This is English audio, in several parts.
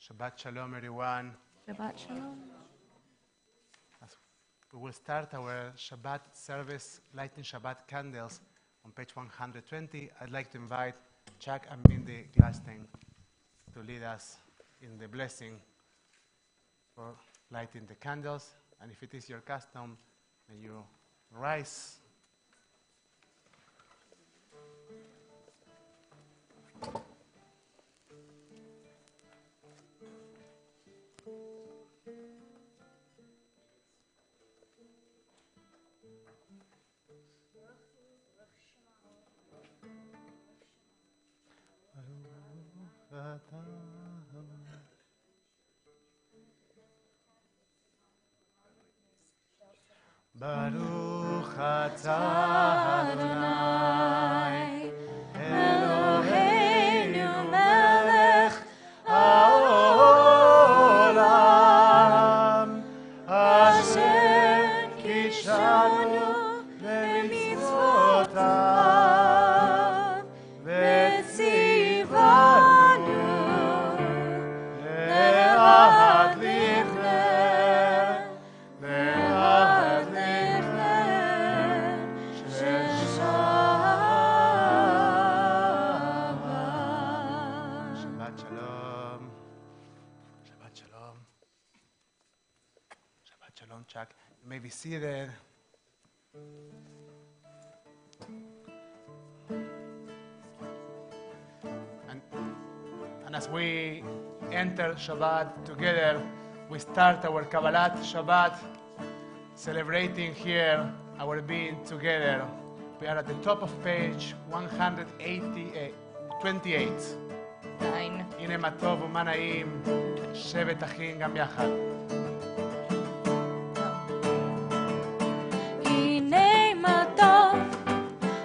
Shabbat Shalom, everyone. Shabbat Shalom. We will start our Shabbat service, lighting Shabbat candles on page 120. I'd like to invite Chuck and Mindy Glastein to lead us in the blessing for lighting the candles. And if it is your custom, may you rise. Baruch atah Adonai Eloheinu melech haolam asher kishanu lemitzvotav vetzivanu le'ad lichner le'ad lichner shel Shabbat. Shabbat Shalom. Shabbat Shalom. Shabbat Shalom, Chuck. You may be seated. And as we enter Shabbat together, we start our Kabbalat Shabbat, celebrating here our being together. We are at the top of page 128. 9. הנה מה טוב ומה נעים, שבת אחים גם יחד. הנה מה טוב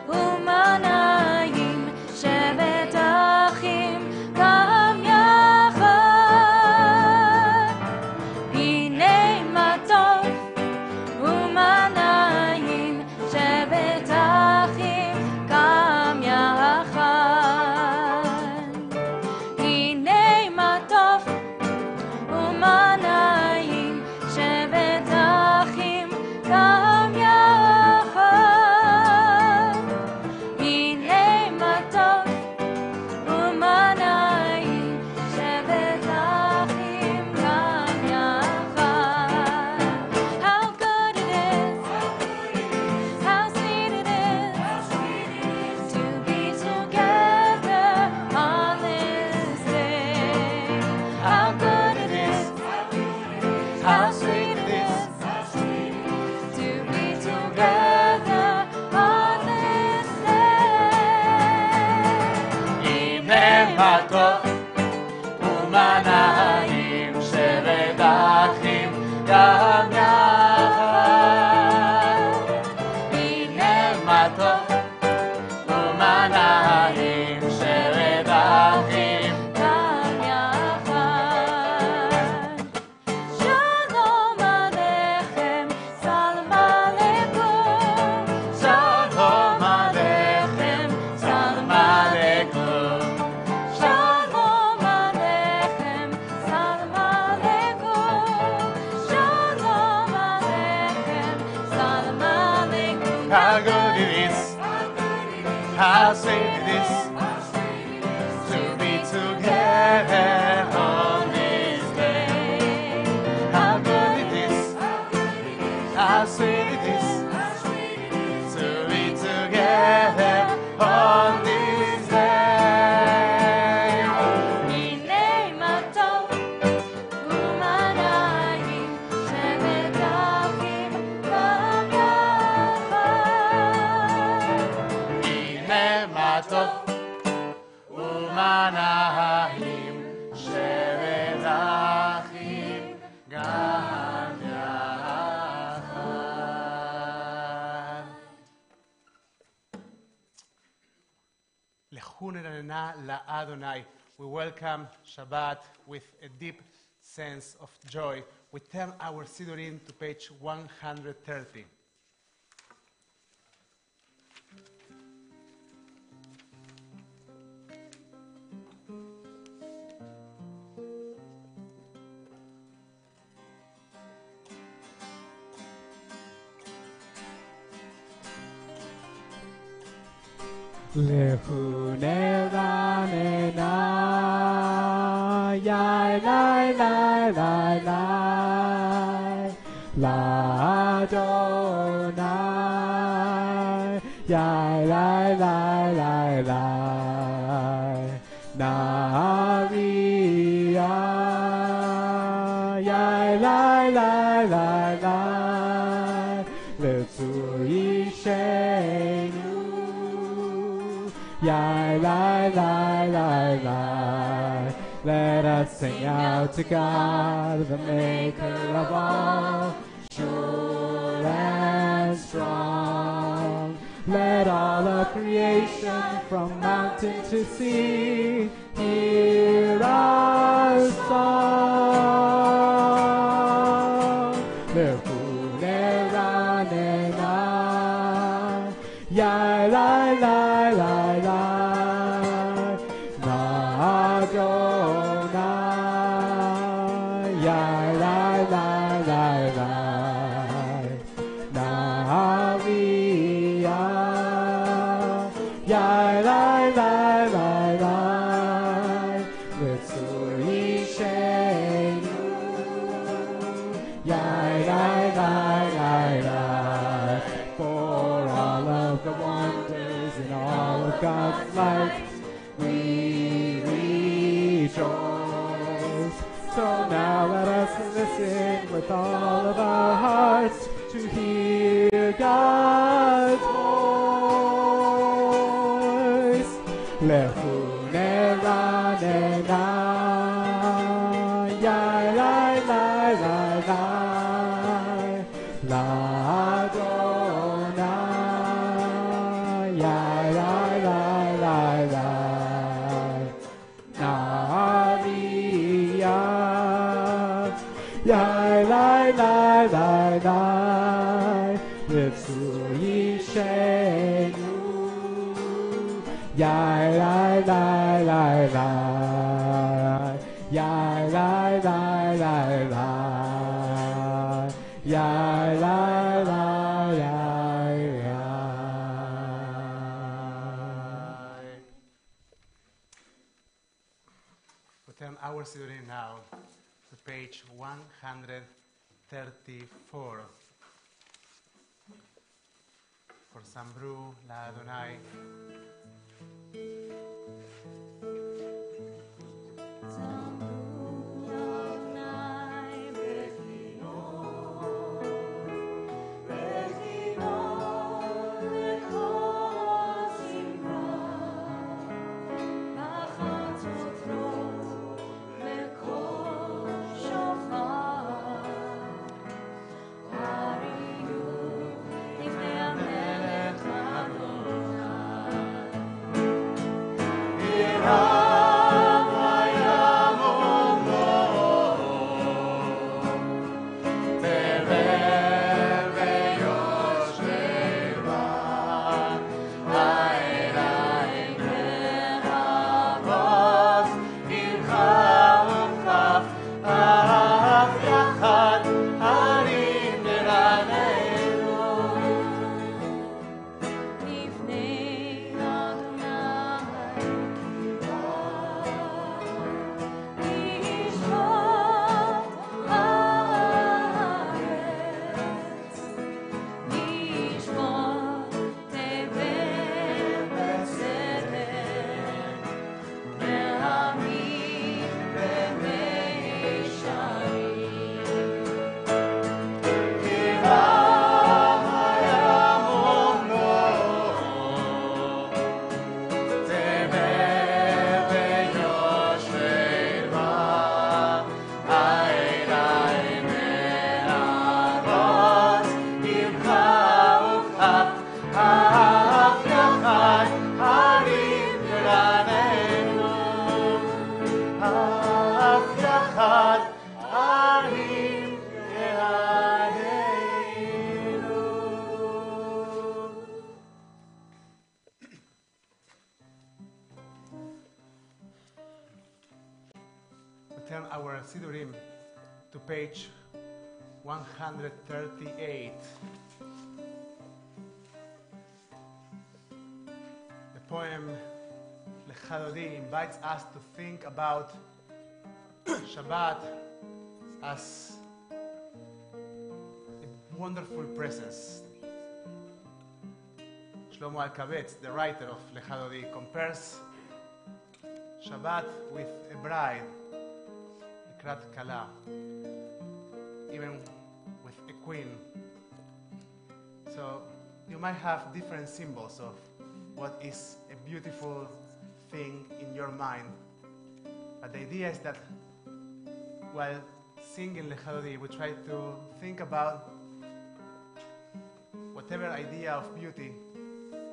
ומה נעים, שבת אחים גם יחד. הנה מה טוב ומה נעים, שבת אחים גם יחד. הנה מה טוב ומה נעים, How good it is, how sweet it is to be together on this day. How good it is, how sweet it is to be together on this day. הנה מה טוב ומה נעים שבת אחים גם יחד. הנה מה טוב ומה נעים שבת אחים גם יחד. לכו נרננה לאדוני. We welcome Shabbat with a deep sense of joy. We turn our Sidurim to page 130. לכו נרננה, יאי לי לי לי לי, לאדוני, יאי לי לי לי לי, נביאה, יאי לי לי לי לי, לצורי שנו, yai, lai, lai, lai, lai. Let us sing out to God, the maker of all, sure and strong. Let all of creation, from mountain to sea, hear our song. Lefu neranena, yai, lai, lai, lai, lai. Adonai, yai, lai, lai, lai, lai. Naviah, yai, lai, lai, lai, lai. Litzuri shenu, yai, lai, lai, lai, lai. For all of the wonders in all of God's life, we rejoice. So now let us listen with all of our hearts to hear God's voice. Lechu neranena, yai, lai, lai, lai, lai, l'Adonai, yai, lai, lai, lai, lai. Naviah, yai, lai, lai, lai, lai. Litzuri shenu, yai, lai, lai, lai, lai. Yai, lai, lai, lai, lai. Yai, lai, lai, lai, lai. We turn our Sidurim now to page 134. For Sambru L'Adonai. לפני המלך אדוני turn our Sidurim to page 138. The poem Lecha Dodi invites us to think about Shabbat as a wonderful presence. Shlomo Alkabetz, the writer of Lecha Dodi, compares Shabbat with a bride, Ikrat Kala, even with a queen. So you might have different symbols of what is a beautiful thing in your mind. But the idea is that while singing Lecha Dodi, we try to think about whatever idea of beauty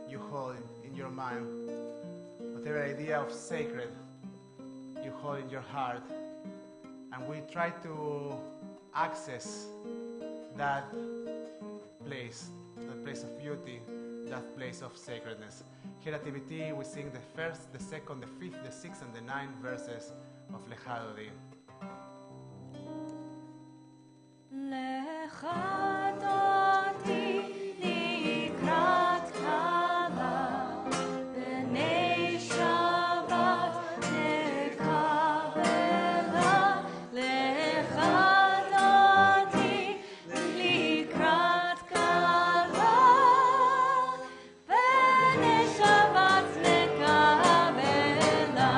you hold in your mind, whatever idea of sacred you hold in your heart, and we try to access that place of beauty, that place of sacredness. Here at TBT we sing the first, the second, the fifth, the sixth, and the ninth verses of Lecha Dodi. Lecha Dodi likrat kala, b'nei Shabbat nekabela. Lecha Dodi likrat kala, b'nei Shabbat nekabela.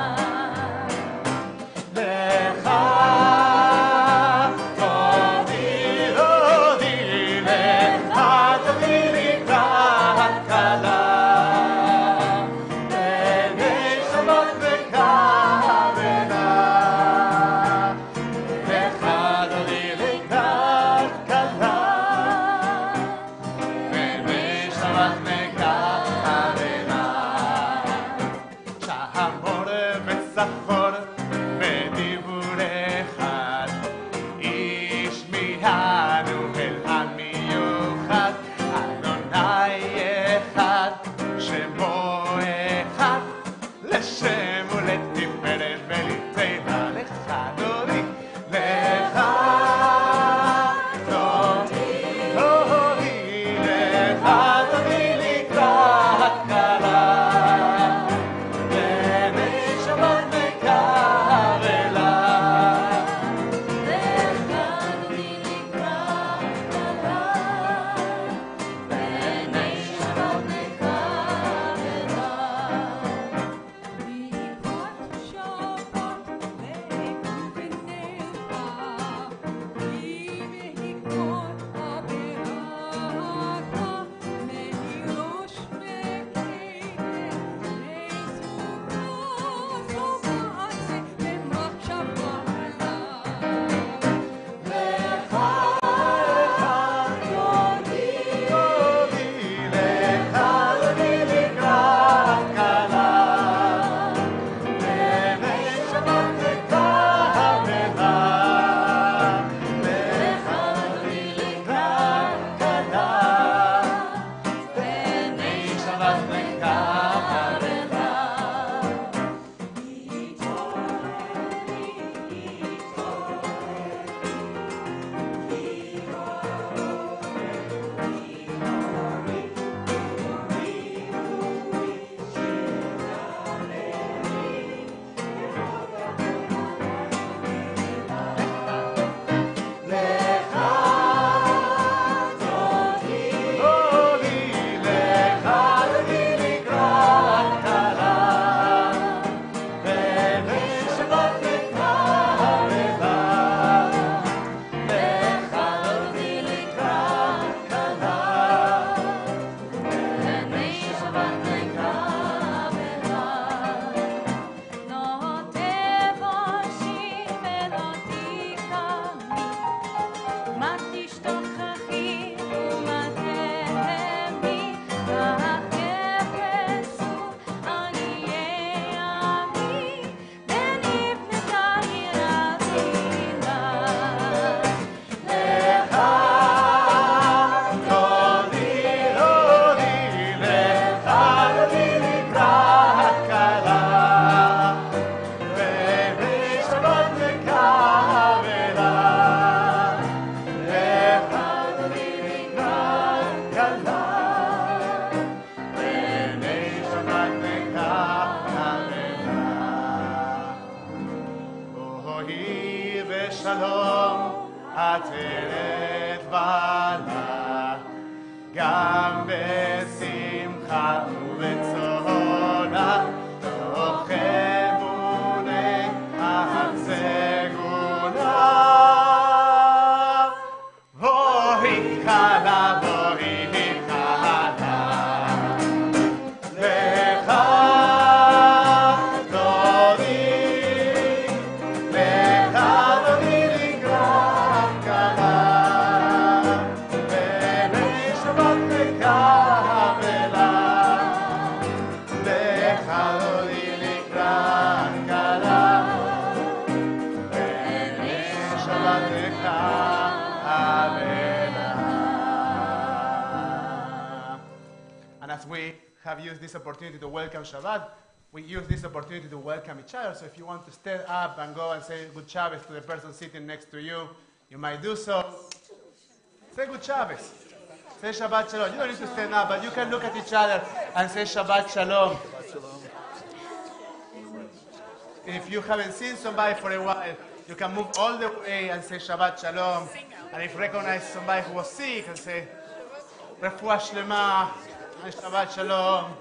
Lecha Dodi עצרת בלה, גם בשמחה ובצהלה, תוך אמוני הסגולה. בואי כלה, בואי כלה, לך דודי לקראת כלה, בני שבת מקבלה. לך דודי לקראת כלה, בני שבת מקבלה. And as we have used this opportunity to welcome Shabbat, we use this opportunity to welcome each other. So if you want to stand up and go and say good Shabbos to the person sitting next to you, you might do so. Say good Shabbos. Say Shabbat Shalom. You don't need to stand up, but you can look at each other and say Shabbat Shalom. If you haven't seen somebody for a while, you can move all the way and say Shabbat Shalom. And if you recognize somebody who was sick, and say Refuah Shlema and Shabbat Shalom.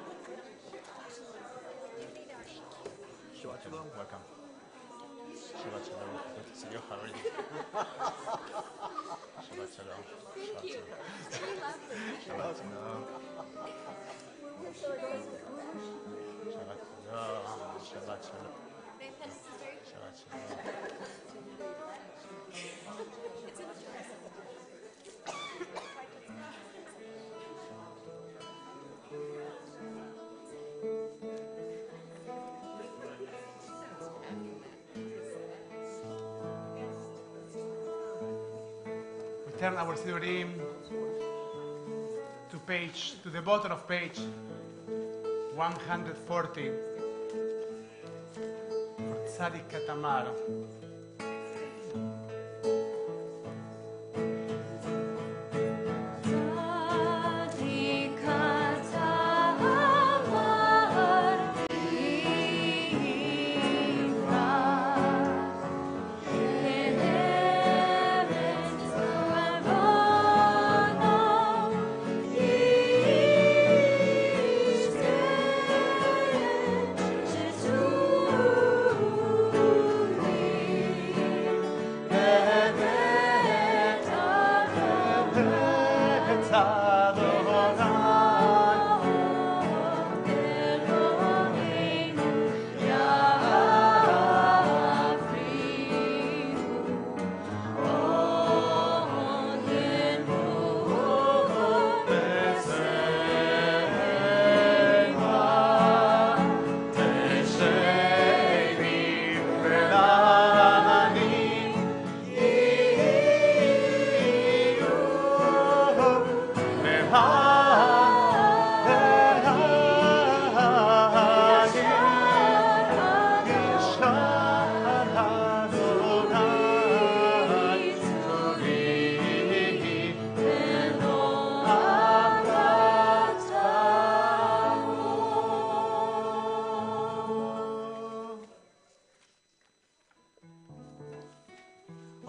Shabbat Shalom. Welcome. Shabbat Shalom. Good to see you. How are you? Shabbat Shalom. Thank you. Shabbat Shalom. Shabbat Shalom. Shabbat Shalom. Shabbat Shalom. We turn our Sidurim to the bottom of page 140. Tzadik Katamar.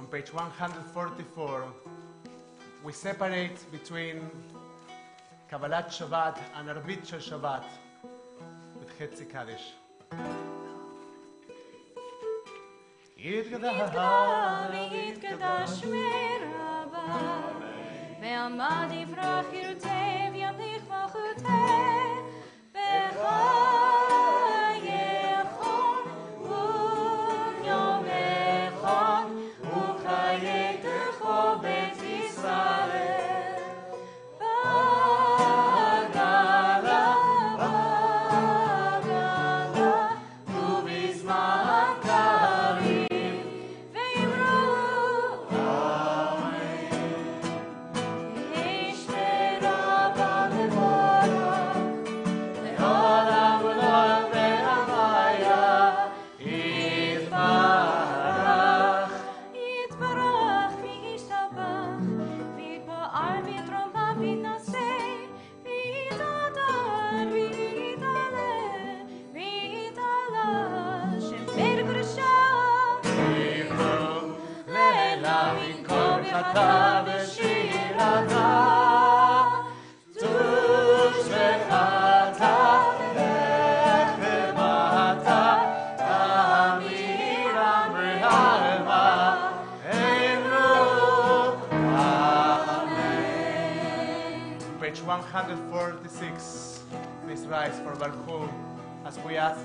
Page 144, we separate between Kabbalat Shabbat and Arbit Shel Shabbat with Chetzi Kaddish. ויתקדש מרבה, ועמד יפרח ירצה וימליך מלכותה, וחייכון ונעמך וחיית כל בית ישראל. בגלה ובזמן קריב וימרו אמן. איש ורבה on page 146. Please rise for Baruch as we ask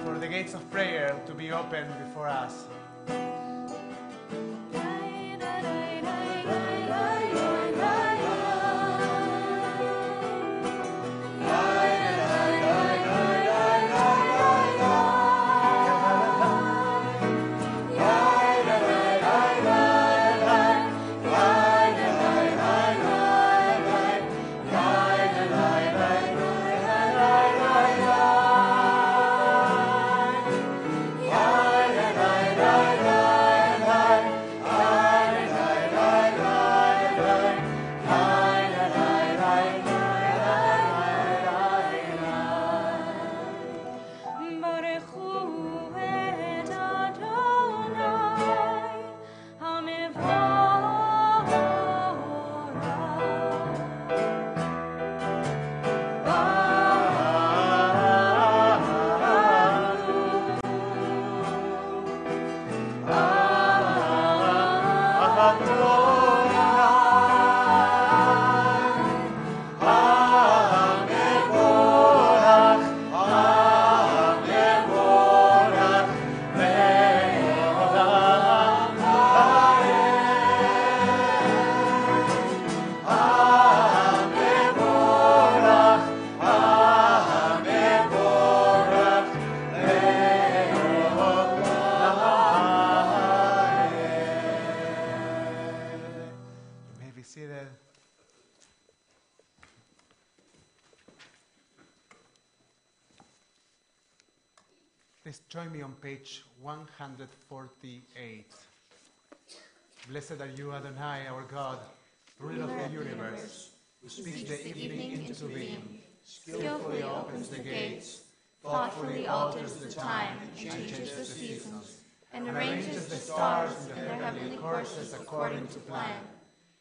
for the gates of prayer to be opened before us. Please join me on page 148. Blessed are you, Adonai, our God, ruler of the universe, who speaks the evening into being, skillfully opens the gates, thoughtfully alters the time and changes the seasons, and arranges the stars in their heavenly courses according to plan.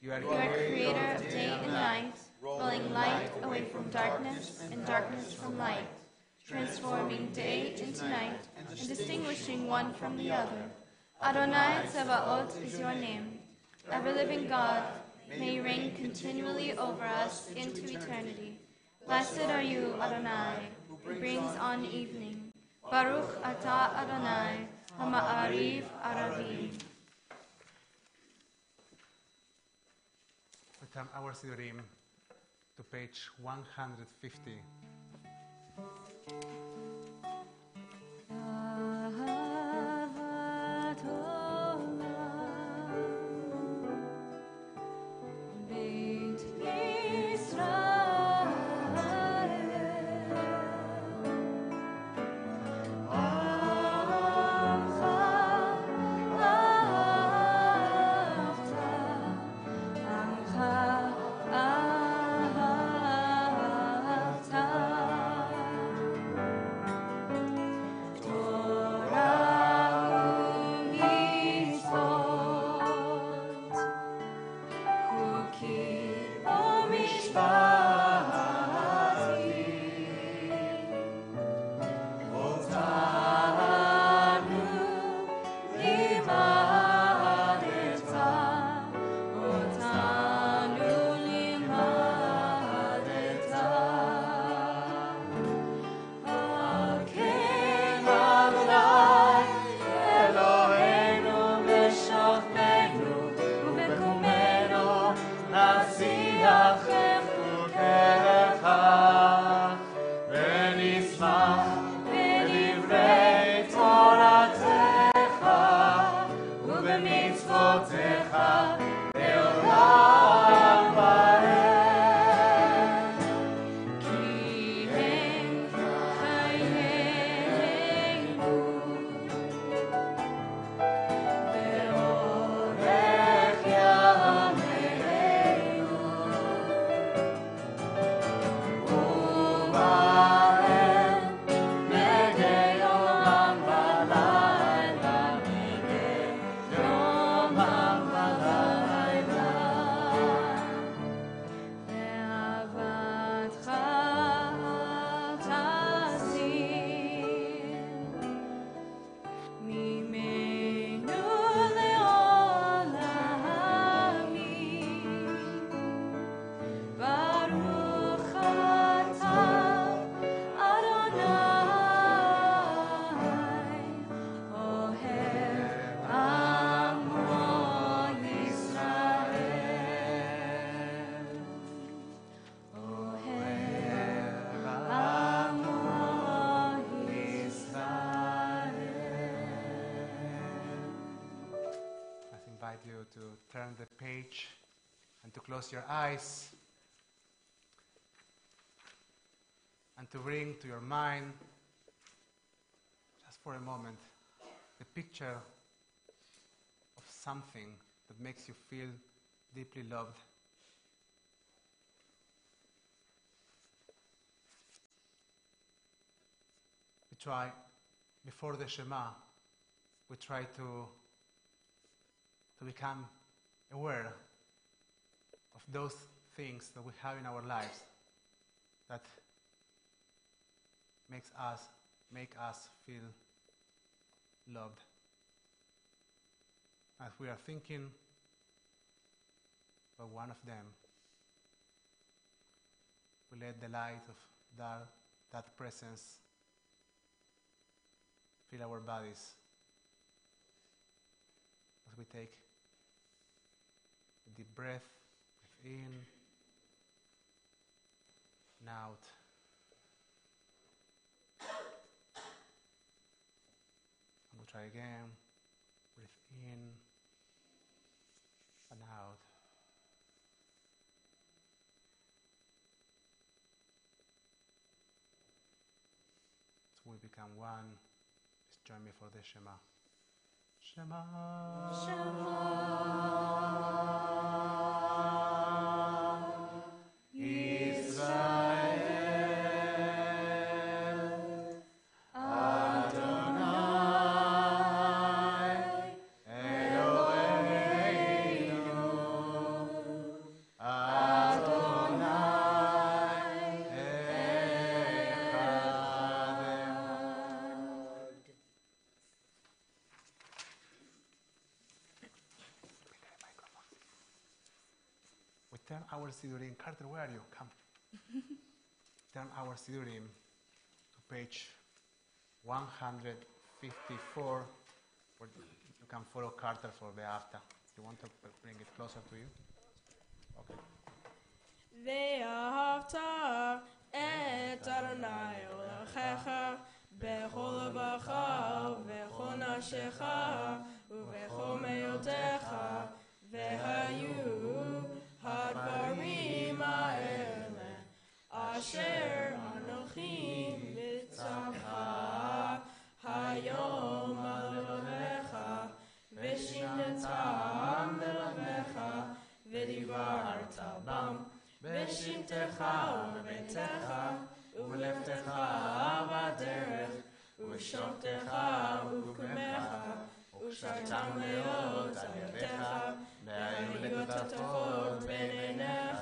You are creator of day and night, rolling light away from darkness and darkness from light, transforming day into night and distinguishing one from the other. Adonai Tzevaot is your name. Ever-living God, may you reign continually over us into eternity. Blessed are you, Adonai, who brings on evening. Baruch atah Adonai, hama'ariv aravim. We turn our Sidurim to page 150. invite you to turn the page and to close your eyes and to bring to your mind, just for a moment, the picture of something that makes you feel deeply loved. We try, before the Shema, we try to become aware of those things that we have in our lives that make us feel loved. As we are thinking about one of them, we let the light of that presence fill our bodies as we take a deep breath, breathe in and out. And we'll try again, breathe in and out. So we become one. Please join me for the Shema. Shema. Turn our Sidurim. Carter, where are you? Come. Turn our Sidurim to page 154, where you can follow Carter for the after. You want to bring it closer to you? Okay. ואהבת את אדוני אלוהיך בכל לבבך ובכל נפשך ובכל מאודך, והיו הדברים האלה אשר אנוכי מצווך היום על לבבך, ושינתם בלבבך ודיברת בם בשבתך ובביתך ובלבבך בדרך ובשוכבך ובקומך ושרתם להיות על ידיך והיו תטפות בין עיניך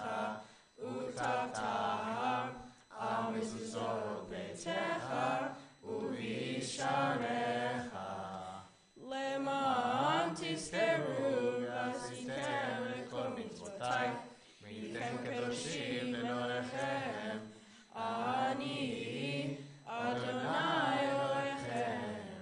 וכתבתם על מזוזות ביתך ובשעריך למען תזכרו ועשיתם את כל מצוותיי והייתם קדושים לאלוהיכם, אני אדוני אלוהיכם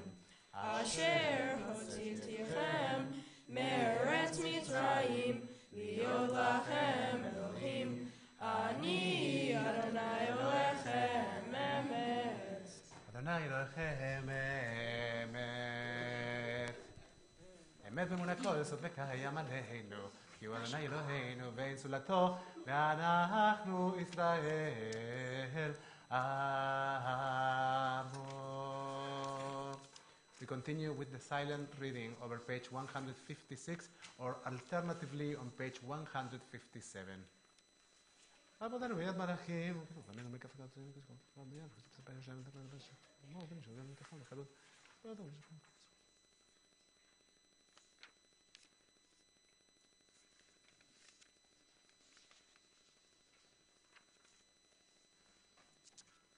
אשר הוצאתיכם מארץ מצרים להיות לכם אלוהים, אני אדוני אלוהיכם אמת. אדוני אלוהיכם אמת. אמת באמונה כל יסוד וקיים עלינו, כי הוא אדוני אלוהינו ואין זולתו, ואנחנו ישראל עמו. We continue with the silent reading over page 156, or alternatively on page 157. עבודנו ביד מלאכים, ובנינו מכף קדושים,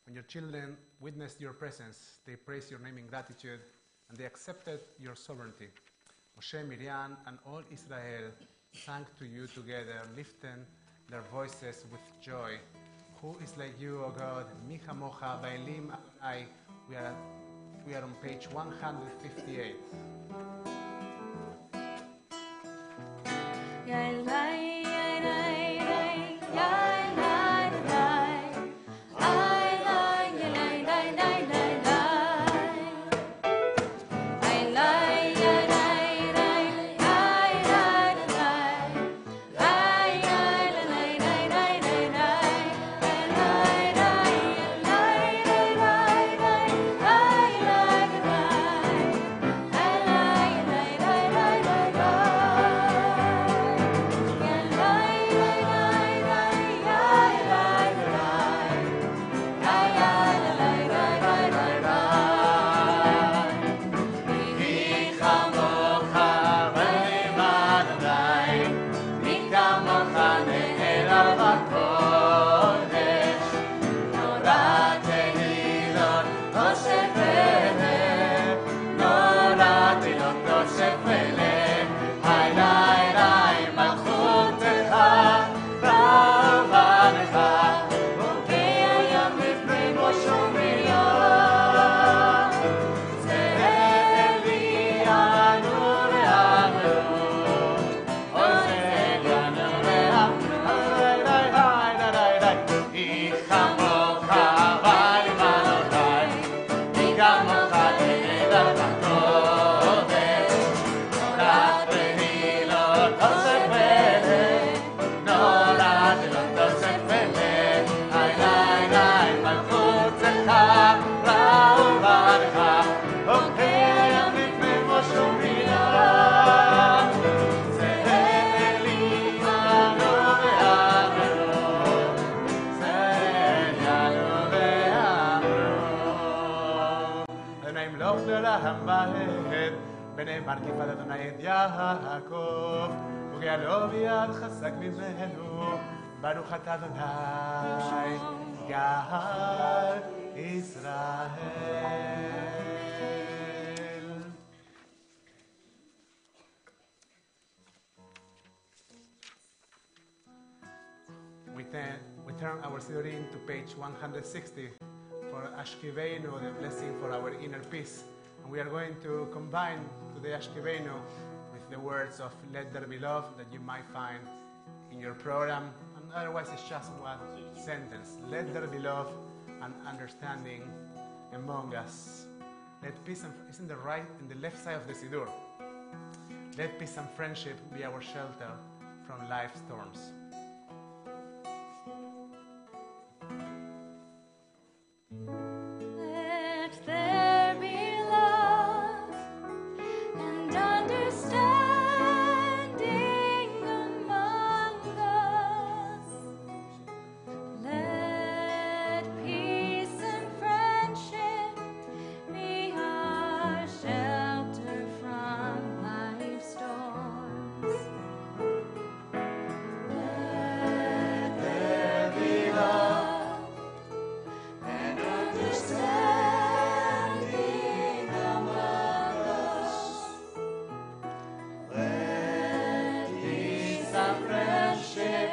When your children witnessed your presence, they praised your name in gratitude, and they accepted your sovereignty. Moshe, Miriam, and all Israel sang to you together, lifting their voices with joy. Who is like you, O God? Mi chamocha ba'elim Adonai. We are on page 158. לעולם ועד, ונאמר כי פדה אדוני את יעקב, וגאלו ביד חזק ממנו, ברוך אתה אדוני, גאל ישראל. We turn our Sidurim to page 160 for Ashkiveinu, the blessing for our inner peace. And we are going to combine today Ashkiveinu with the words of Let There Be Love that you might find in your program. And otherwise it's just one sentence. Let there be love and understanding among us. Let peace and it's in the left side of the Sidur. Let peace and friendship be our shelter from life's storms. Let there be love and understanding among us. Let peace and friendship be our shelter from life's storms. Let there be love and understanding among us. Let peace and friendship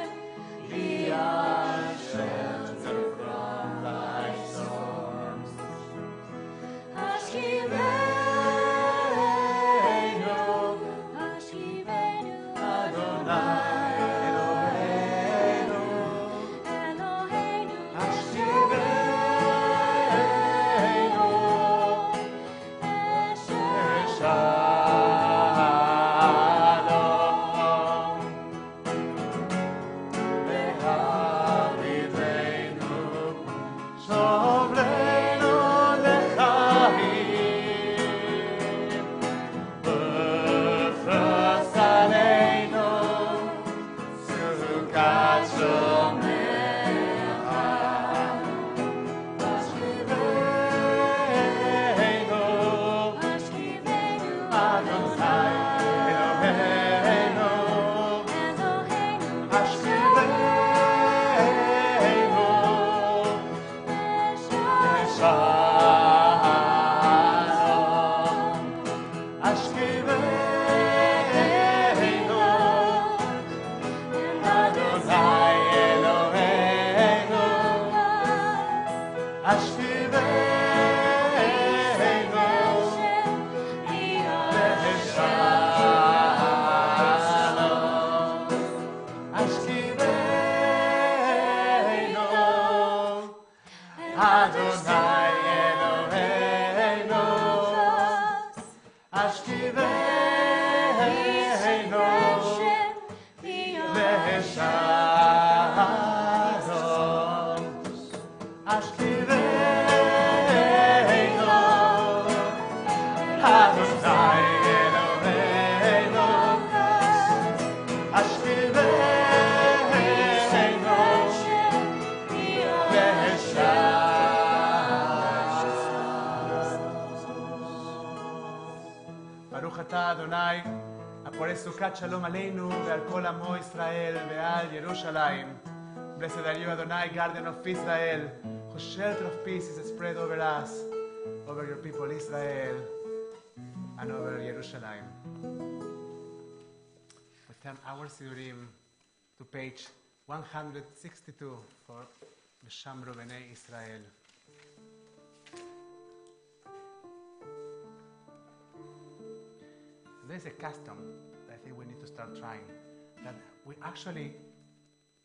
be our shelter from life's storms. Ashkiveinu, Ashkiveinu, Adonai Eloheinu, Eloheinu, Ashkiveinu, Shalom. Lehavivenu, Shovlenu lechaim, B'fras aleinu, Sukat shomecha. Ashkiveinu, Adonai Eloheinu, Ashkiveinu, Shalom. Ashkiveinu, Adonai Eloheinu, Ashkiveinu, Shalom. Ashkiveinu, Adonai Eloheinu, Ashkiveinu, Shalom. Ashkiveinu, Adonai Eloheinu, Ashkiveinu, Baruch atah Adonai, הפורש סוכת שלום עלינו ועל כל עמו ישראל ועל ירושלים. Blessed are you, Adonai, guardian of Israel, whose shelter of peace is spread over us, over your people Israel, and over Jerusalem. We turn our Sidurim to page 162 for Shamru B'nai Israel. There's a custom that I think we need to start trying, that we actually,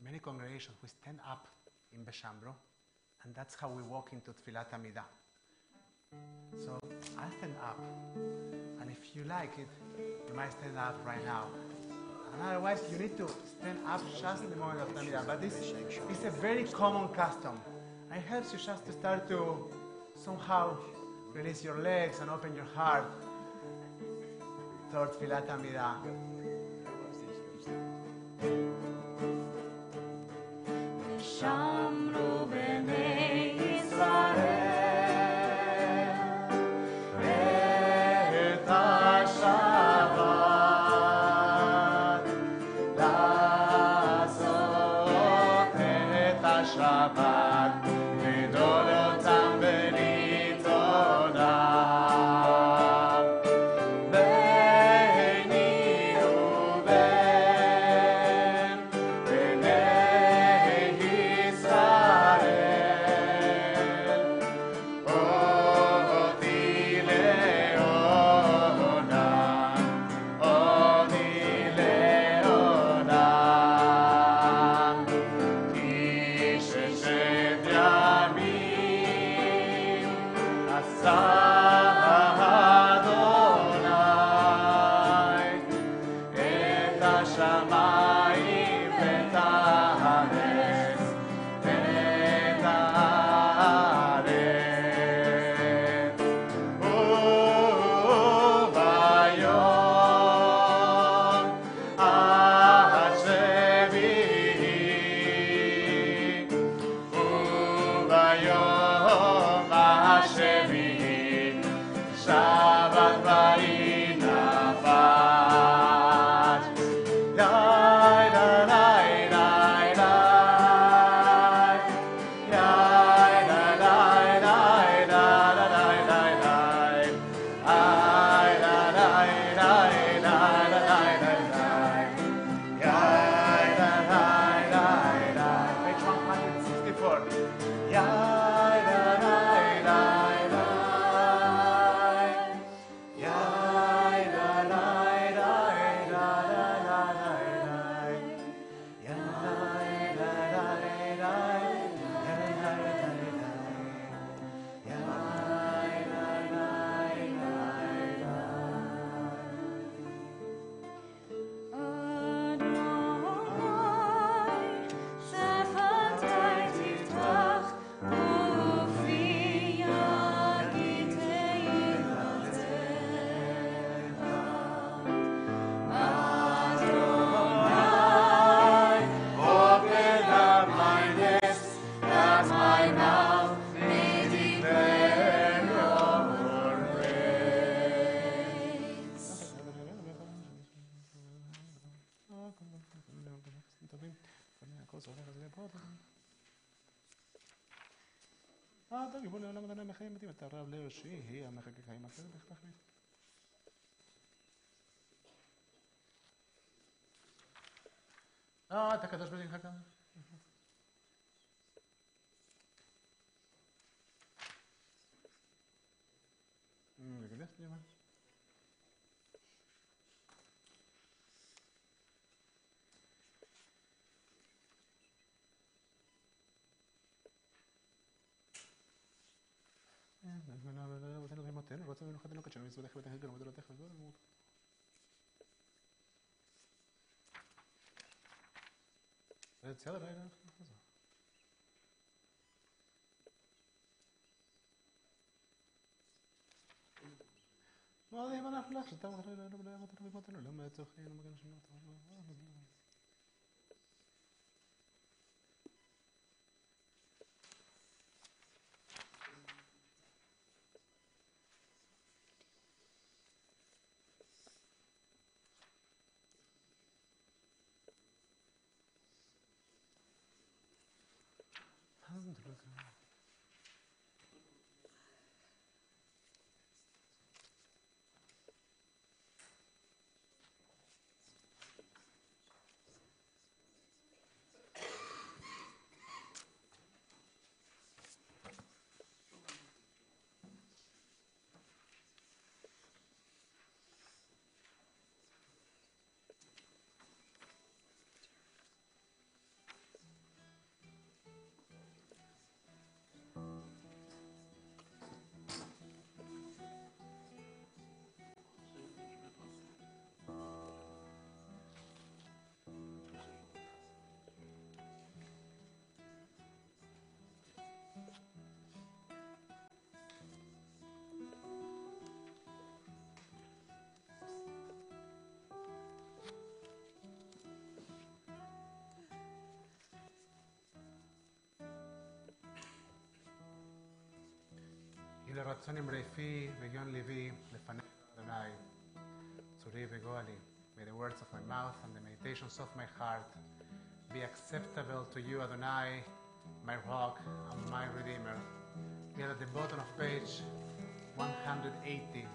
many congregations, we stand up in Beshambro, and that's how we walk into Tfilat Amidah. So I'll stand up, and if you like it, you might stand up right now. And otherwise, you need to stand up just in the moment of Amidah. But this is a very common custom. And it helps you just to start to somehow release your legs and open your heart towards Tfilat Amidah. Shamru B'nai Israel, יבוא לעולם אדוני מחיים מתים, את הרב ליושי, היא המחכה חיים אחרת, איך תחליט? את הקדוש ברוך הוא כאן. לגלס לי מה? רוצה לנוחת לנוקת שלנו, מזבודך ובתך גלום ודלותך וגול אמור. זה בסדר, רגע, מה זה אם אנחנו לך, שאתה אומר, לא בלעך אותנו ובמותנו, לא מהצוחים, לא מגן שנו אותנו, לרצון אמרפי ויון לוי לפניך אדוני, צורי וגואלי. May the words of my mouth and the meditations of my heart be acceptable to you, Adonai, my rock, and my redeemer. We are at the bottom of page 180.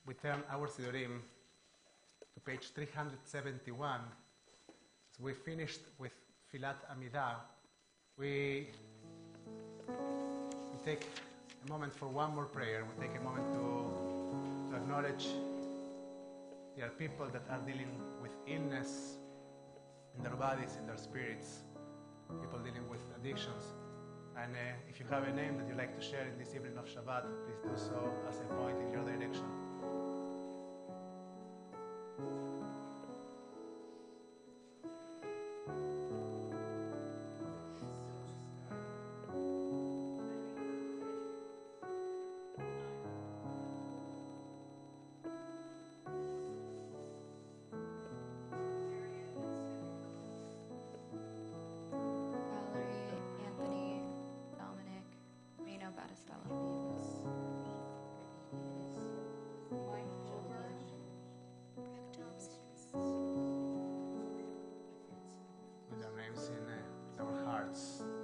We turn our Sidurim to page 371. So we finished with Filat Amidah. We take a moment for one more prayer. We take a moment to acknowledge there are people that are dealing with illness in their bodies, in their spirits, people dealing with addictions. And if you have a name that you'd like to share in this evening of Shabbat, please do so as I point in your direction.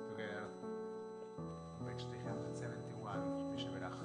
Together, page 371, Mishaberach.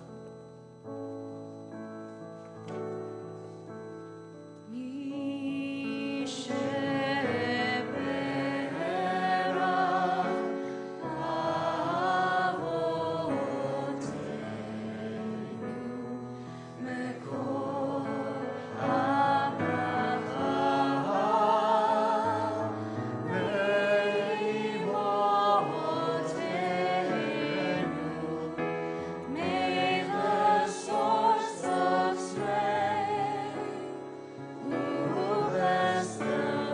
Bless the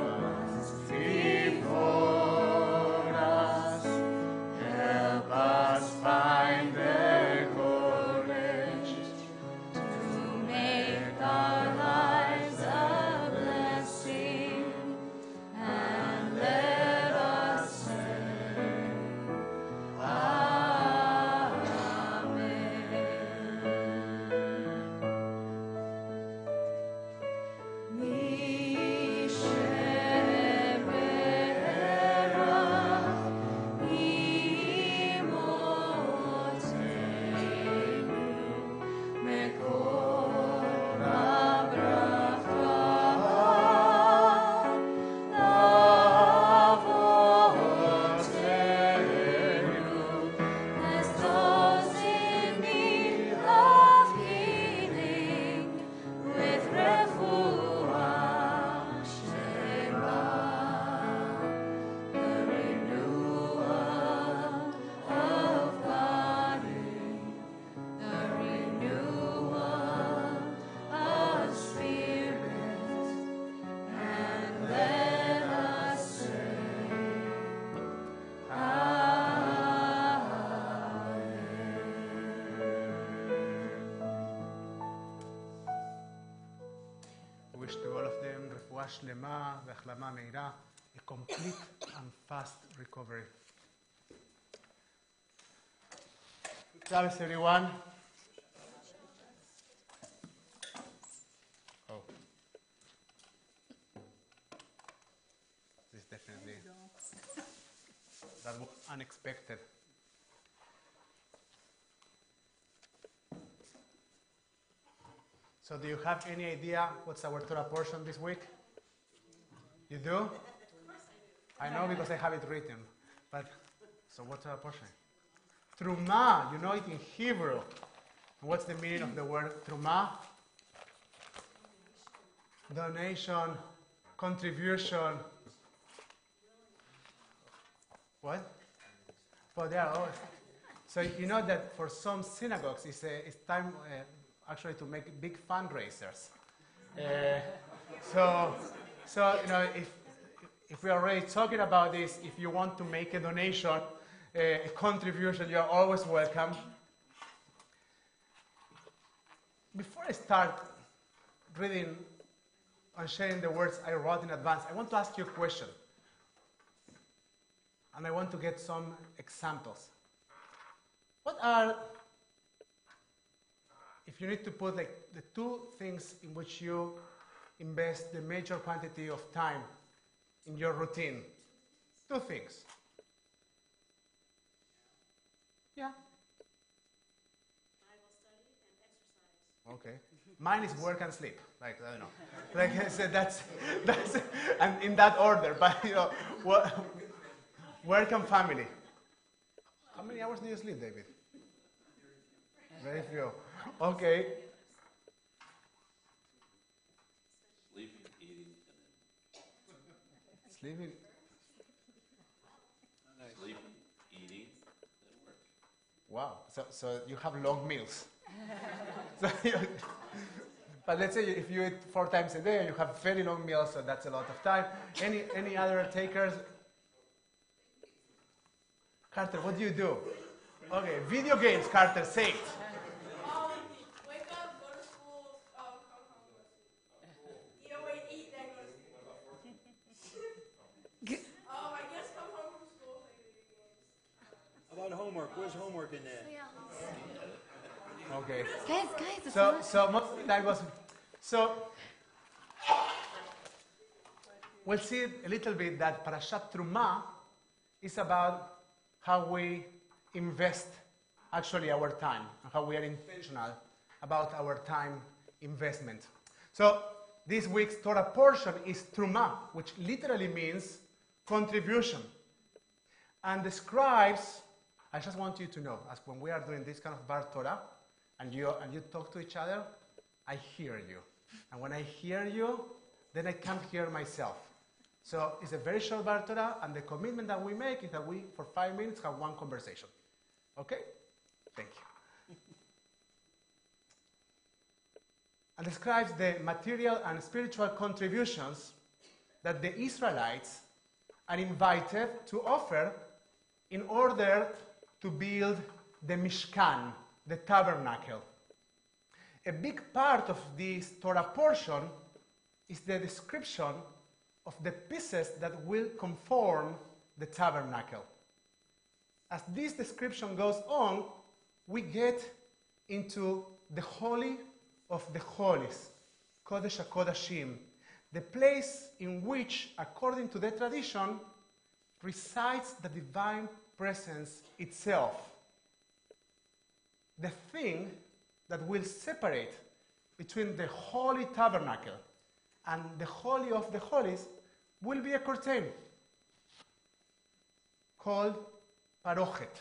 רפואה שלמה והחלמה מהירה, a complete and fast recovery. Travis, everyone. Oh. This is definitely, that was unexpected. So do you have any idea what's our Torah portion this week? You do? I know because I have it written. But, so what's Torah portion? Truma, you know it in Hebrew. And what's the meaning of the word truma? Donation, contribution. What? Well, they are always. So you know that for some synagogues, it's time actually to make big fundraisers. So you know, if we are already talking about this, if you want to make a donation, a contribution, you are always welcome. Before I start reading and sharing the words I wrote in advance, I want to ask you a question. And I want to get some examples. What are, if you need to put like the two things in which you invest the major quantity of time in your routine? Two things. Yeah. Bible study and exercise. Okay. Mine is work and sleep. Like, I don't know. Like I said, that's and in that order. But you know, work and family. How many hours do you sleep, David? Very few. Okay. Sleeping, eating, Sleeping. and then sleeping, eating, then work. Wow. So you have long meals. But let's say if you eat 4 times a day, you have very long meals, so that's a lot of time. Any other takers? Carter, what do you do? Okay, video games, Carter, say it. Wake up, go to school, come home, go to sleep. Eat away, eat, then go to sleep. I guess come home from school, play video games. How about homework? Where's homework in there? Okay. Guys, it's So most of the time goes. So we'll see a little bit that Parashat Truma is about how we invest actually our time and how we are intentional about our time investment. So this week's Torah portion is Truma, which literally means contribution, and describes. I just want you to know, as when we are doing this kind of Bar Torah, and you talk to each other, I hear you. And when I hear you, then I can't hear myself. So it's a very short Bar Torah, and the commitment that we make is that we, for 5 minutes, have one conversation. Okay? Thank you. And describes the material and spiritual contributions that the Israelites are invited to offer in order to build the Mishkan, the tabernacle. A big part of this Torah portion is the description of the pieces that will conform the tabernacle. As this description goes on, we get into the Holy of the Holies, Kodesh HaKodashim, the place in which, according to the tradition, resides the divine presence itself. The thing that will separate between the holy tabernacle and the Holy of the Holies will be a curtain called parochet.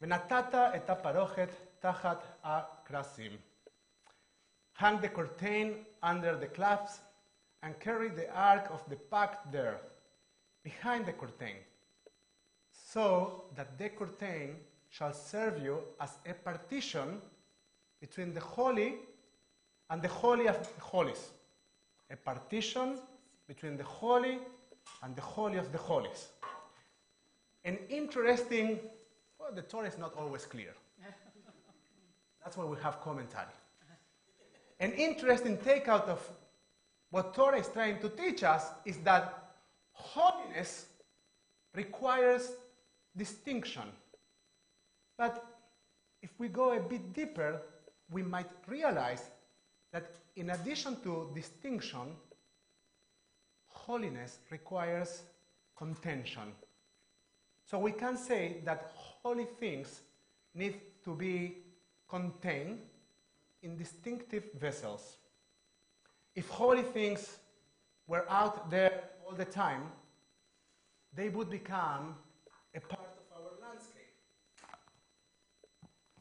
Venatata et parochet tachat ha-krasim. Hang the curtain under the clasps and carry the ark of the pact there, behind the curtain, so that the curtain shall serve you as a partition between the holy and the Holy of the Holies. A partition between the holy and the Holy of the Holies. An interesting, well, the Torah is not always clear. That's why we have commentary. An interesting takeout of what Torah is trying to teach us is that holiness requires distinction. But if we go a bit deeper, we might realize that in addition to distinction, holiness requires contention. So we can say that holy things need to be contained in distinctive vessels. If holy things were out there all the time, they would become a part of our landscape.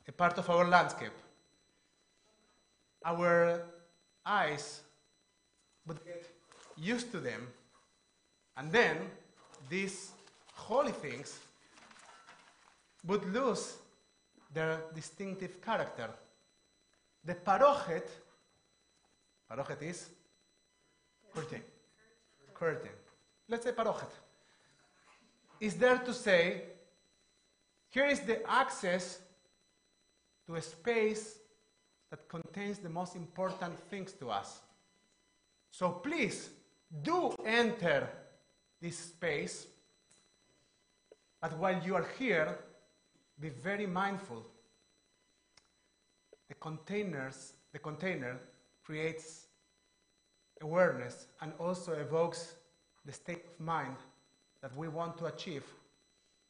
A part of our landscape. Our eyes would get used to them, and then these holy things would lose their distinctive character. The parochet is curtain. Let's say parochet is there to say, here is the access to a space that contains the most important things to us. So please, do enter this space, but while you are here, be very mindful. The container creates awareness and also evokes the state of mind that we want to achieve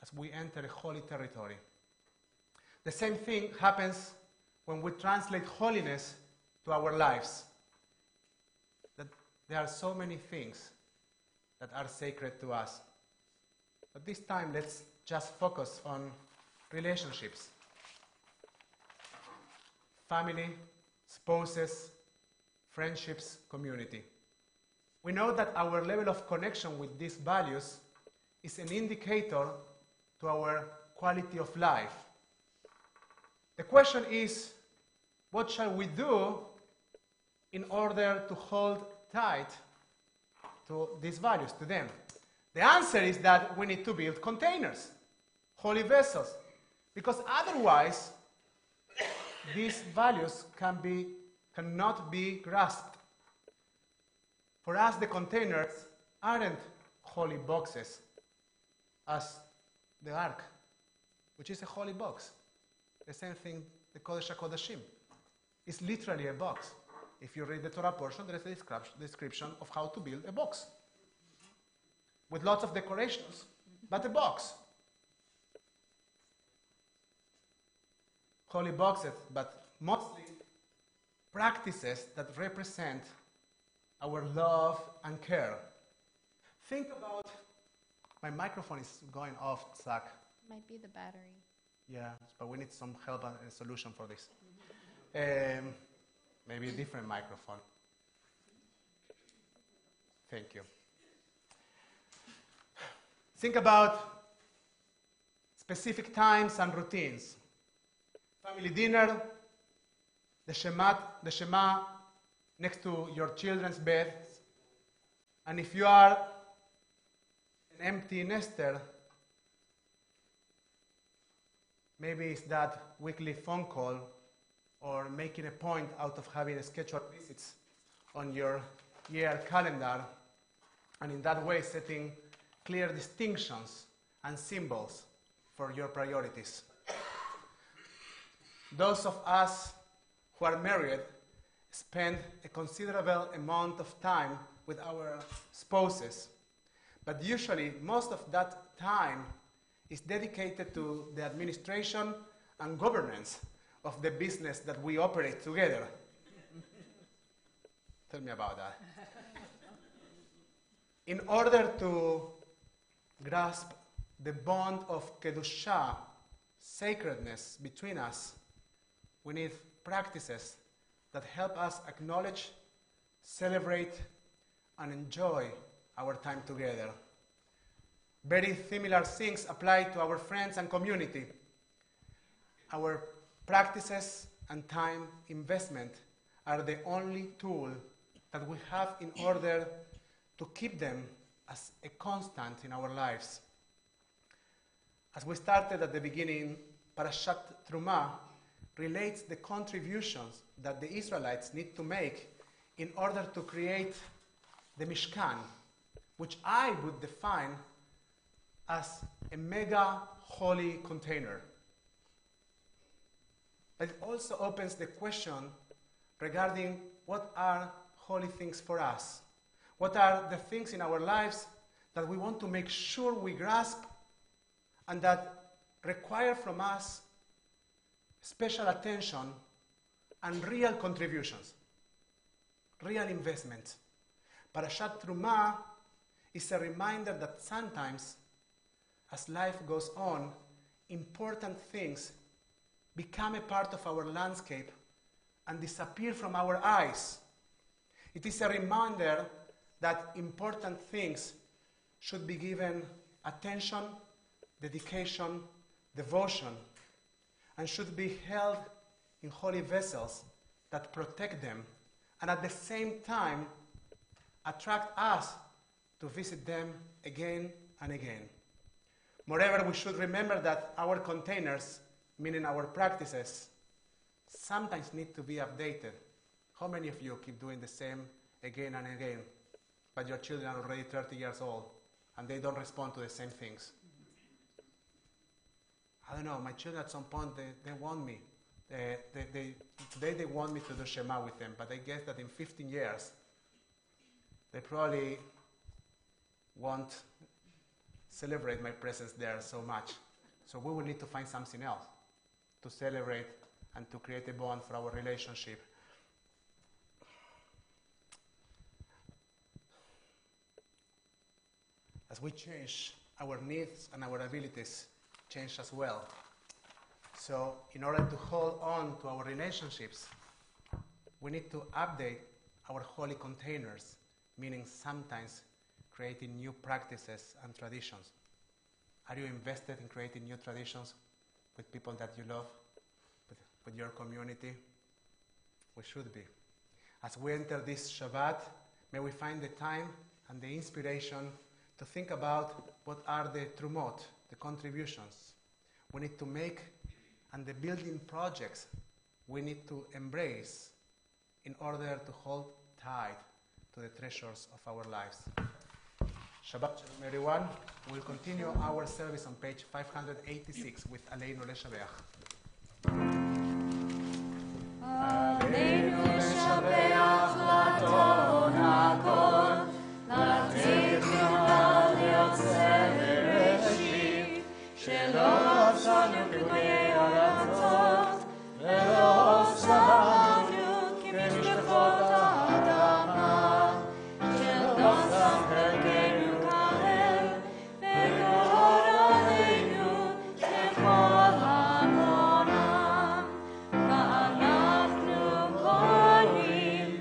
as we enter a holy territory. The same thing happens when we translate holiness to our lives. That there are so many things that are sacred to us. But this time, let's just focus on relationships. Family, spouses, friendships, community. We know that our level of connection with these values is an indicator to our quality of life. The question is, what shall we do in order to hold tight to these values, to them? The answer is that we need to build containers, holy vessels, because otherwise these values cannot be grasped. For us, the containers aren't holy boxes, as the ark, which is a holy box. The same thing, the Kodesh HaKodashim, is literally a box. If you read the Torah portion, there is a description of how to build a box with lots of decorations, but a box. Holy boxes, but mostly practices that represent our love and care. Think about, my microphone is going off, Zach. Might be the battery. Yeah, but we need some help and a solution for this. Maybe a different microphone. Thank you. Think about specific times and routines. Family dinner, the Shema next to your children's beds. And if you are an empty nester, maybe it's that weekly phone call or making a point out of having a scheduled visits on your year calendar, and in that way setting clear distinctions and symbols for your priorities. Those of us who are married spend a considerable amount of time with our spouses, but usually most of that time is dedicated to the administration and governance of the business that we operate together. Tell me about that. In order to grasp the bond of Kedusha, sacredness between us, we need practices that help us acknowledge, celebrate, and enjoy our time together. Very similar things apply to our friends and community. Our practices and time investment are the only tool that we have in order to keep them as a constant in our lives. As we started at the beginning, Parashat Trumah, relates the contributions that the Israelites need to make in order to create the Mishkan, which I would define as a mega holy container. But it also opens the question regarding what are holy things for us. What are the things in our lives that we want to make sure we grasp and that require from us special attention and real contributions, real investment. Parashat Truma is a reminder that sometimes, as life goes on, important things become a part of our landscape and disappear from our eyes. It is a reminder that important things should be given attention, dedication, devotion, and should be held in holy vessels that protect them and at the same time attract us to visit them again and again. Moreover, we should remember that our containers, meaning our practices, sometimes need to be updated. How many of you keep doing the same again and again, but your children are already 30 years old and they don't respond to the same things? I don't know, my children at some point, they want me. Today they want me to do Shema with them, but I guess that in 15 years, they probably won't celebrate my presence there so much. So we will need to find something else to celebrate and to create a bond for our relationship. As we change, our needs and our abilities change as well. So in order to hold on to our relationships, we need to update our holy containers, meaning sometimes creating new practices and traditions. Are you invested in creating new traditions with people that you love, with your community? We should be. As we enter this Shabbat, may we find the time and the inspiration to think about what are the trumot, the contributions we need to make, and the building projects we need to embrace in order to hold tight to the treasures of our lives. Shabbat Shalom, everyone. We'll continue our service on page 586 with Aleinu Leshabeach. Aleinu Leshabeach Ladon HaKol, Lateiv Na'al Yotzei Bereshit, Shelo Osanu K'goyei Aratzot, Ve'lo Osanu K'mishpachot ha'adama, Shelo Samcher Keinu Kahel, Ve'gor Aleinu K'chol ha'amam, Va'anachnu kolim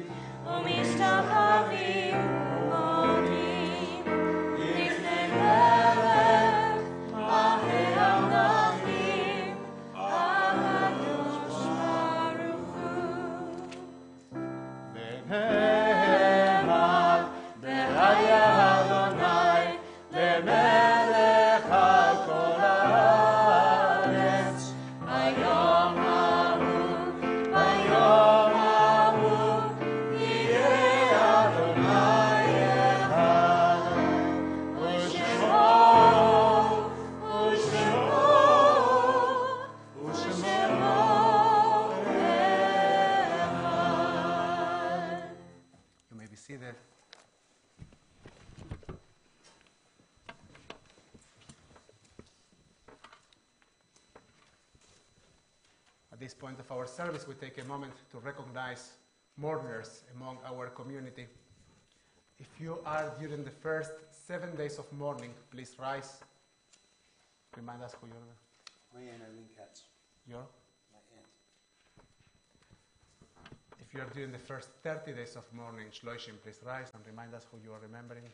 u'mishtachavim u'modim Lifnei Melech Malchei HaMelachim HaKadosh Baruch Hu. Nehemar Beraya Adonai Lemelech al kol haaretz Hayom hahu Yihei Adonai echad U'shemo echad. You may be seated. At this point of our service, we take a moment to recognize mourners among our community. If you are during the first 7 days of mourning, please rise. Remind us who you are. My Aunt Eileen Katz. Your? My aunt. If you are during the first 30 days of mourning, Shloshim, please rise and remind us who you are remembering.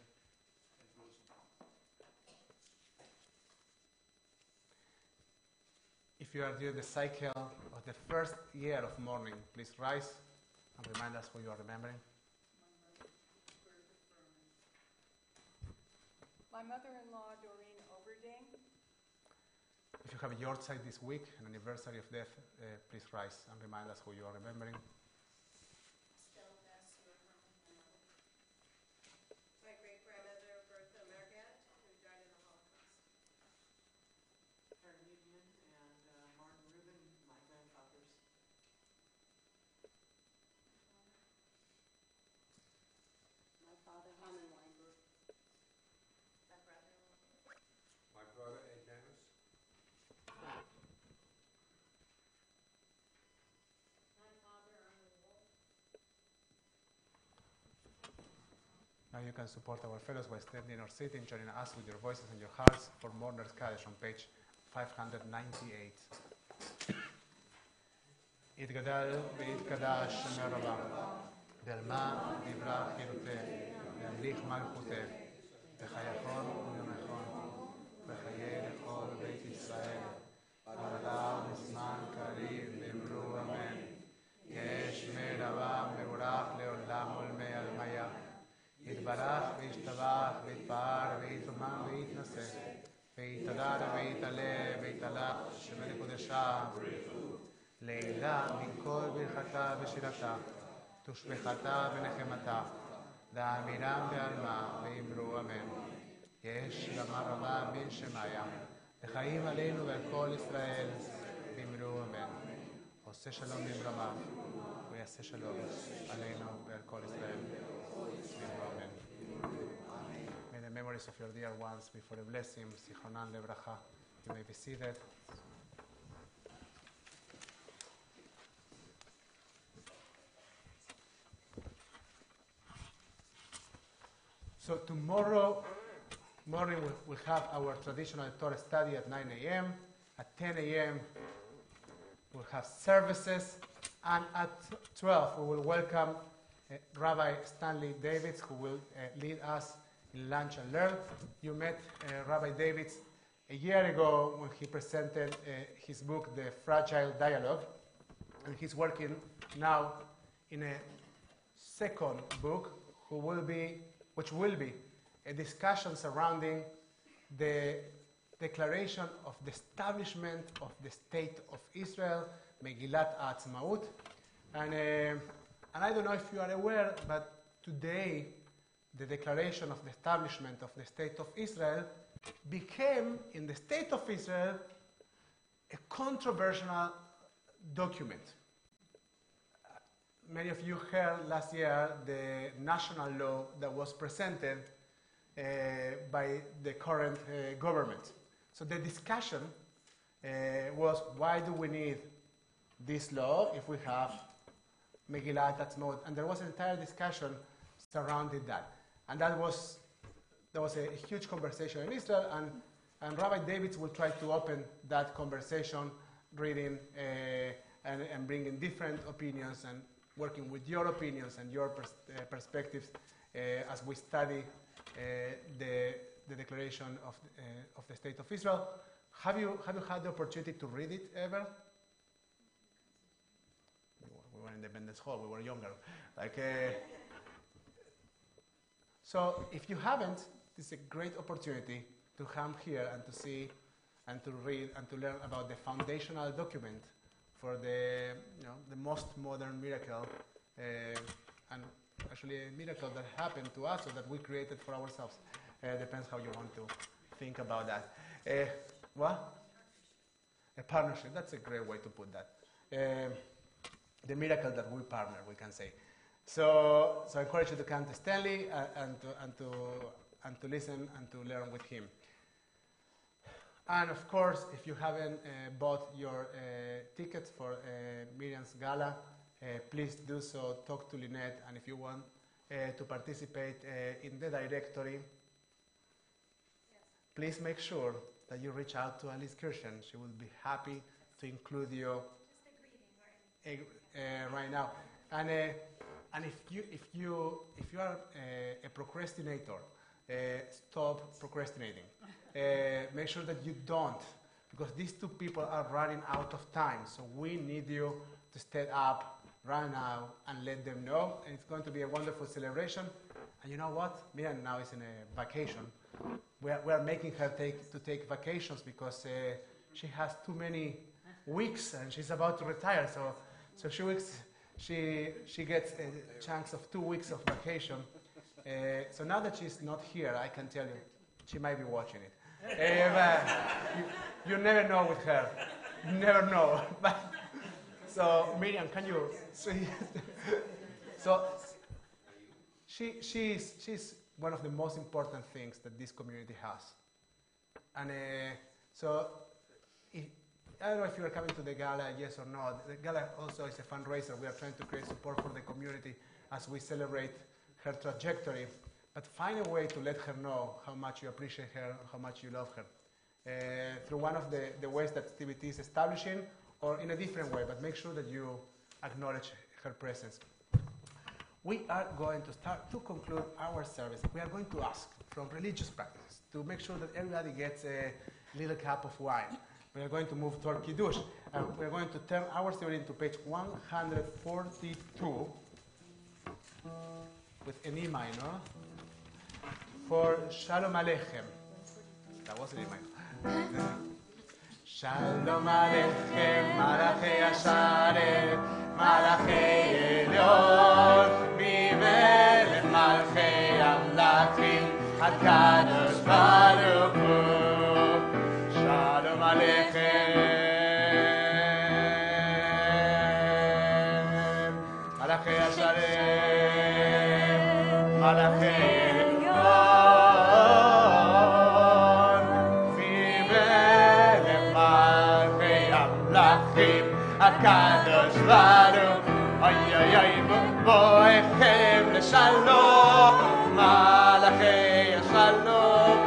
If you are during the cycle of the first year of mourning, please rise and remind us who you are remembering. My mother-in-law, Doreen Overding. If you have a yahrzeit this week, an anniversary of death, please rise and remind us who you are remembering. My great-grandmother, Bertha Mergat, who died in the Holocaust. Karen Union and Martin Rubin, my grandfathers. My father, Haman Weinberg. My brother. My brother, Ed Dennis. My father, Arnold Wolf. Now you can support our fellows by standing or sitting, joining us with your voices and your hearts for Mourner's Kaddish on page 598. יתגדל ויתקדש שם רבה, בעלמא נברא חירותה, להמליך מלכותה, וחייכון ויומכון, וחיי לכל בית ישראל, עבודה וזמן קריב ואמרו אמן. יש שמי רבה מבורך לעולם ולמי עלמיה, יתברך וישתבח ויתפאר ויתרומם ויתנשא, ויתהדר ויתעלה ויתהלך שמי לקודשה לעילה מכל ברכתה ושירתה, תושבחתה ונחמתה, דאמירם בעלמא ואמרו אמן. יש למה רבה מן שמיה, לחיים עלינו ועל כל ישראל, ואמרו אמן. עושה שלום במרומיו, ויעשה שלום עלינו ועל כל ישראל, ואמרו אמן. May the memories of your dear ones be for a blessing, zichronan lebracha. You may be seated. So tomorrow morning we'll have our traditional Torah study at 9 a.m. At 10 a.m. we'll have services. And at 12 we will welcome Rabbi Stanley Davids, who will lead us in Lunch and Learn. You met Rabbi Davids a year ago when he presented his book, The Fragile Dialogue. And he's working now in a second book, which will be a discussion surrounding the declaration of the establishment of the State of Israel, Megillat Ha'atzmaut. And I don't know if you are aware, but today the declaration of the establishment of the State of Israel became, in the State of Israel, a controversial document. Many of you heard last year the national law that was presented by the current government. So the discussion was, why do we need this law if we have Megillat Ha'atzmaut? And there was an entire discussion surrounding that. And there was a huge conversation in Israel, and Rabbi Davids will try to open that conversation, reading and bringing different opinions and working with your opinions and your perspectives as we study the declaration of the State of Israel. Have you had the opportunity to read it ever? We were in the Bendes Hall. We were younger. So if you haven't, this is a great opportunity to come here and to see and to read and to learn about the foundational document for the most modern miracle, and actually a miracle that happened to us or that we created for ourselves. Depends how you want to think about that. What? A partnership. That's a great way to put that. The miracle that we partner, we can say. So I encourage you to come to Stanley and to listen and to learn with him. And of course, if you haven't bought your tickets for Miriam's Gala, please do so. Talk to Lynette, and if you want to participate in the directory, please make sure that you reach out to Alice Kirshen. She will be happy to include you right now. And if you are a procrastinator, stop procrastinating. Make sure that you don't, because these two people are running out of time. So we need you to step up right now and let them know. And it's going to be a wonderful celebration. And you know what? Miriam now is in a vacation. We are making her take vacations because she has too many weeks and she's about to retire. So she gets chunks of 2 weeks of vacation. So now that she's not here, I can tell you, she might be watching it. You never know with her. You never know. So Miriam, can you? So she's one of the most important things that this community has. And so I don't know if you are coming to the gala, yes or no. The gala also is a fundraiser. We are trying to create support for the community as we celebrate her trajectory. But find a way to let her know how much you appreciate her, how much you love her. Through one of the ways that TBT is establishing, or in a different way, but make sure that you acknowledge her presence. We are going to start to conclude our service. We are going to ask from religious practices to make sure that everybody gets a little cup of wine. We are going to move toward Kiddush. We are going to turn our story into page 142 with an E minor for Shalom Aleichem. That was an E minor. Shalom Aleichem, Malachei Asharet, Malachei Elyon, Mimelech Malchei Amlachim, HaKadosh Baruch Hu. Shalom Aleichem, Malachei Asharet, Malachei Elyon, Mimelech Malchei Amlachim, HaKadosh Baruch Hu. Oy, oy, oy, boechem leshalom, Malachei Shalom,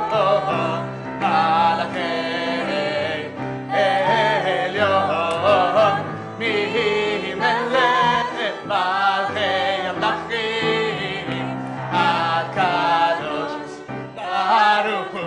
Malachei Elyon, Mimelech Malchei Amlachim, HaKadosh Baruch Hu.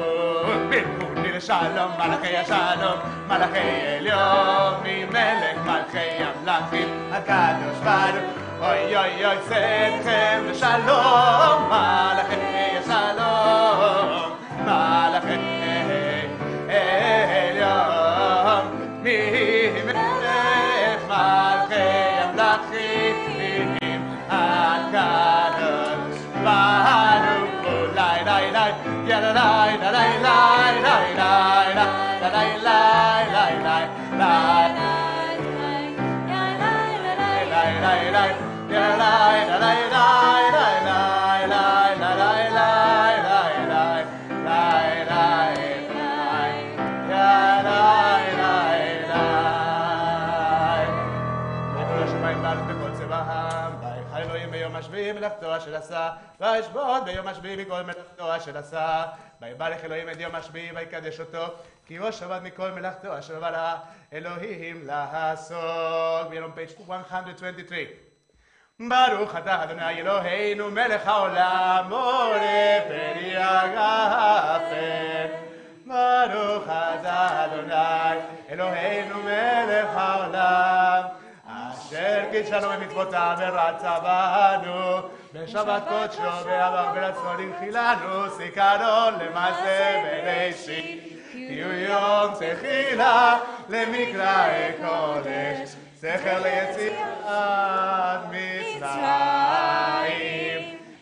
Birkuni leshalom, Malachei Shalom, Malachei Elyon, Mimelech Malchei Amlachim, HaKadosh Baruch Hu. Oy, oy, oy, tzedchem leshalom, Malachei Shalom, Malachei Elyon, Mimelech Malchei Amlachim, HaKadosh Baruch Hu. Lai, lai, lai, yada, lai, lai, lai, lai, lai, lai, lai, lai, lai, lai, lai, lai, lai, lai. Yeah, lie, lie, lie, lie, lie, lie, lie, lie, lie, lie, lie, lie, lie, yeah, lie, lie, lie. וכל השמיים בארץ בכל צבאם, ויחל אלוהים ביום השביעי מלאכתו אשר עשה, וישבות ביום השביעי מכל מלאכתו אשר עשה, ויברך אלוהים את יום השביעי ויקדש אותו, כי הוא שבת מכל מלאכתו אשר ברא אלוהים לעשות. We are on page 123. ברוך אתה אדוני אלוהינו מלך העולם מורה פרי הגפן. ברוך אתה אדוני אלוהינו מלך העולם אשר קידשנו במצוותיו ורצה בנו בשבת קודשו ועבר ברצון הנחילנו זיכרון למעשה בראשית תהיו יום תחילה למקרא קודש זכר ליציאת מצרים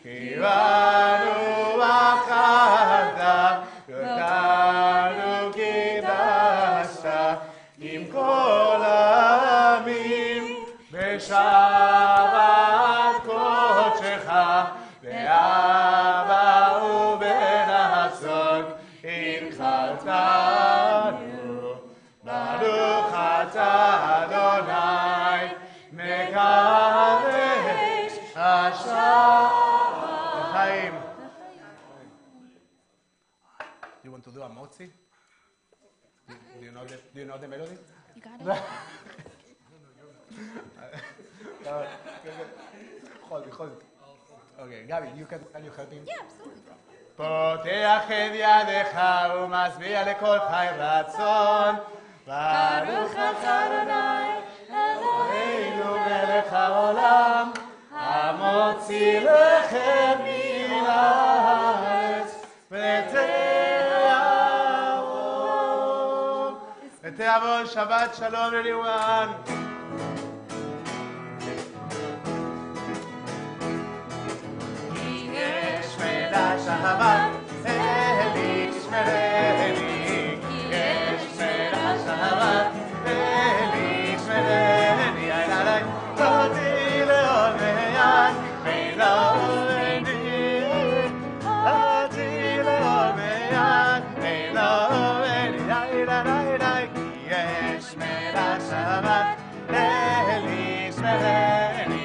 כי בנו בחרת אותנו קידשת עם כל העמים בשבת קודשך באהבה וברצון הנחלתנו ברוך אתה אדוני מקדש החיים. You want to do a motzi? Do you know the melody? You got it. Hold it. Okay, Gabby, can you help him? Yeah, absolutely. פותח את ידך ומשביע לכל חי רצון ברוך אתה אדוני אלוהינו מלך העולם המוציא לחם מן הארץ ותאוות Avon. Shabbat Shalom, everyone. Shabbat, Eli Shmereni, Yesh Mera Shabbat, Eli Shmereni, Ayalai, Oti Leomeyan, Meilomeni, Oti Leomeyan, Meilomeni, Ayalai, Yesh Mera Shabbat, Eli Shmereni,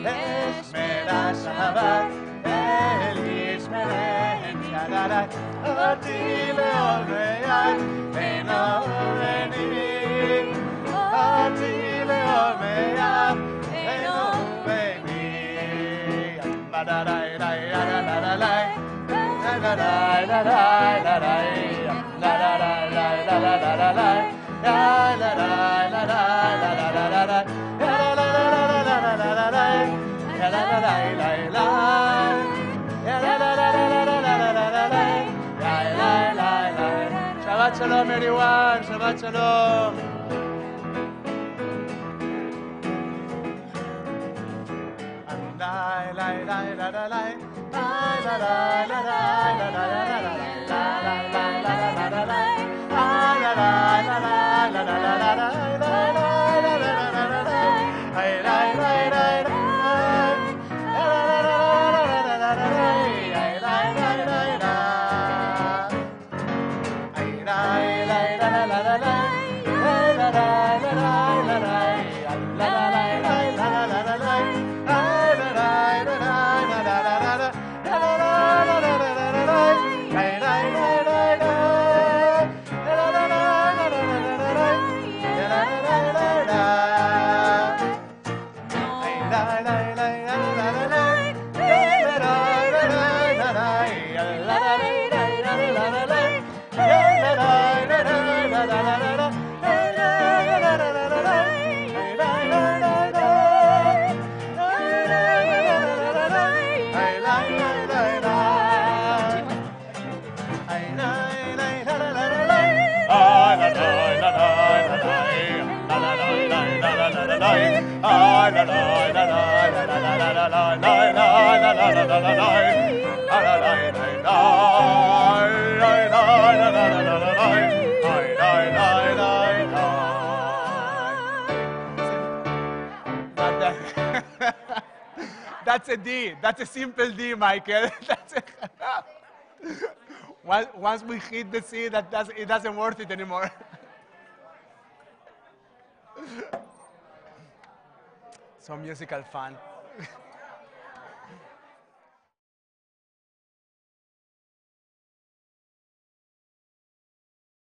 Yesh Mera Shabbat, Oti leomeyan, enomeni. Oti leomeyan, enomeni. La-da-dai, la-da-da-da-dai. La-da-dai, la-dai, la-dai. La-da-dai, la-da-da-da-dai. La-da-dai, la-dai, la-da-da-da-dai. La-da-da-da-da-da-da-da-dai. La-da-da-dai, la-dai. Shabbat Shalom, everyone. Shabbat Shalom. That's a D. That's a simple D, Michael. That's once we hit the C, it doesn't worth it anymore. So musical fun.